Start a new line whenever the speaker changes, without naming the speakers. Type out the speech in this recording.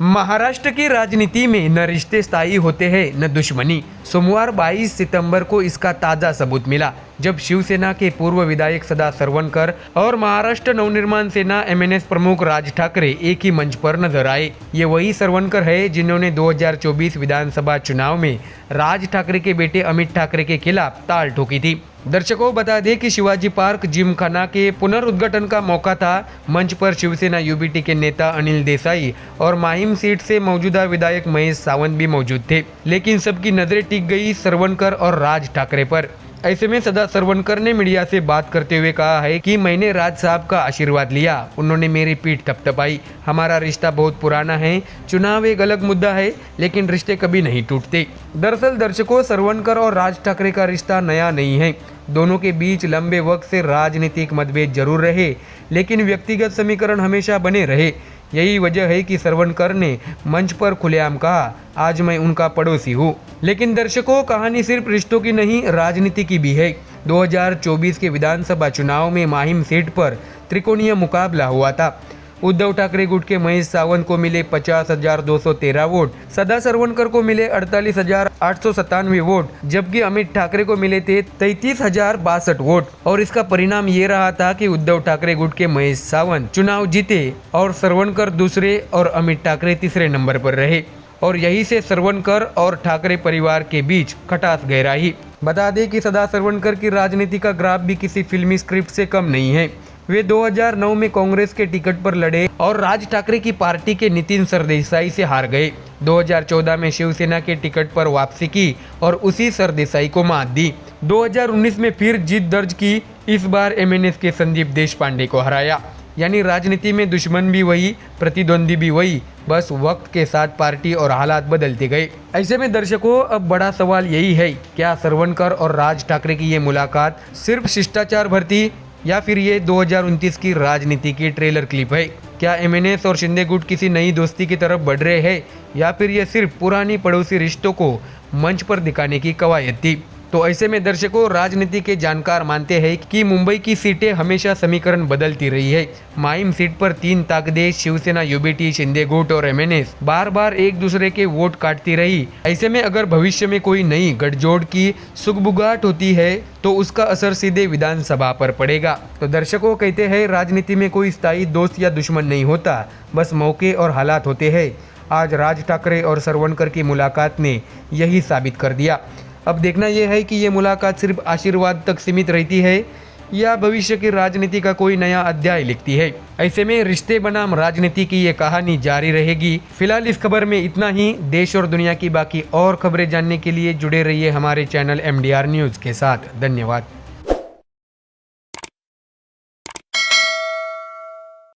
महाराष्ट्र की राजनीति में न रिश्ते स्थायी होते हैं न दुश्मनी। सोमवार 22 सितंबर को इसका ताज़ा सबूत मिला जब शिवसेना के पूर्व विधायक सदा सरवणकर और महाराष्ट्र नवनिर्माण सेना एमएनएस प्रमुख राज ठाकरे एक ही मंच पर नजर आए। ये वही सरवणकर है जिन्होंने 2024 विधानसभा चुनाव में राज ठाकरे के बेटे अमित ठाकरे के खिलाफ ताल ठोकी थी। दर्शकों बता दें कि शिवाजी पार्क जिमखाना के पुनर्उद्घाटन का मौका था। मंच पर शिवसेना यूबीटी के नेता अनिल देसाई और माहिम सीट से मौजूदा विधायक महेश सावंत भी मौजूद थे, लेकिन सबकी नजरें टिक गई सरवणकर और राज ठाकरे पर। ऐसे में सदा सरवणकर ने मीडिया से बात करते हुए कहा है कि मैंने राज साहब का आशीर्वाद लिया, उन्होंने मेरी पीठ थपथपाई। हमारा रिश्ता बहुत पुराना है। चुनाव एक अलग मुद्दा है, लेकिन रिश्ते कभी नहीं टूटते। दरअसल दर्शकों, सरवणकर और राज ठाकरे का रिश्ता नया नहीं है। दोनों के बीच लंबे वक्त से राजनीतिक मतभेद जरूर रहे, लेकिन व्यक्तिगत समीकरण हमेशा बने रहे। यही वजह है कि सरवणकर ने मंच पर खुलेआम कहा, आज मैं उनका पड़ोसी हूँ। लेकिन दर्शकों, कहानी सिर्फ रिश्तों की नहीं, राजनीति की भी है। 2024 के विधानसभा चुनाव में माहिम सीट पर त्रिकोणीय मुकाबला हुआ था। उद्धव ठाकरे गुट के महेश सावंत को मिले 50,213 वोट, सदा सरवणकर को मिले 48,897 वोट, जबकि अमित ठाकरे को मिले थे 33,062 वोट। और इसका परिणाम ये रहा था कि उद्धव ठाकरे गुट के महेश सावंत चुनाव जीते और सरवणकर दूसरे और अमित ठाकरे तीसरे नंबर पर रहे। और यही से सरवणकर और ठाकरे परिवार के बीच खटास गहराई। बता दें कि सदा सरवणकर की राजनीति का ग्राफ भी किसी फिल्मी स्क्रिप्ट से कम नहीं है। वे 2009 में कांग्रेस के टिकट पर लड़े और राज ठाकरे की पार्टी के नितिन सरदेसाई से हार गए। 2014 में शिवसेना के टिकट पर वापसी की और उसी सरदेसाई को मात दी। 2019 में फिर जीत दर्ज की, इस बार एमएनएस के संदीप देशपांडे को हराया। यानी राजनीति में दुश्मन भी वही, प्रतिद्वंदी भी वही, बस वक्त के साथ पार्टी और हालात बदलते गए। ऐसे में दर्शकों, अब बड़ा सवाल यही है, क्या सरवणकर और राज ठाकरे की ये मुलाकात सिर्फ शिष्टाचार भर थी या फिर ये 2029 की राजनीति की ट्रेलर क्लिप है? क्या एमएनएस और शिंदे गुट किसी नई दोस्ती की तरफ बढ़ रहे हैं या फिर ये सिर्फ पुरानी पड़ोसी रिश्तों को मंच पर दिखाने की कवायद थी? तो ऐसे में दर्शकों, राजनीति के जानकार मानते हैं कि मुंबई की सीटें हमेशा समीकरण बदलती रही है। माहिम सीट पर 3 ताकतें शिवसेना, यूबीटी, शिंदे गुट और एमएनएस बार बार एक दूसरे के वोट काटती रही। ऐसे में अगर भविष्य में कोई नई गठजोड़ की सुगबुगाहट होती है तो उसका असर सीधे विधानसभा पर पड़ेगा। तो दर्शकों कहते हैं, राजनीति में कोई स्थायी दोस्त या दुश्मन नहीं होता, बस मौके और हालात होते हैं। आज राज ठाकरे और सरवणकर की मुलाकात ने यही साबित कर दिया। अब देखना यह है कि ये मुलाकात सिर्फ आशीर्वाद तक सीमित रहती है या भविष्य की राजनीति का कोई नया अध्याय लिखती है। ऐसे में रिश्ते बनाम राजनीति की ये कहानी जारी रहेगी। फिलहाल इस खबर में इतना ही। देश और दुनिया की बाकी और खबरें जानने के लिए जुड़े रहिए हमारे चैनल MDR न्यूज़ के साथ। धन्यवाद।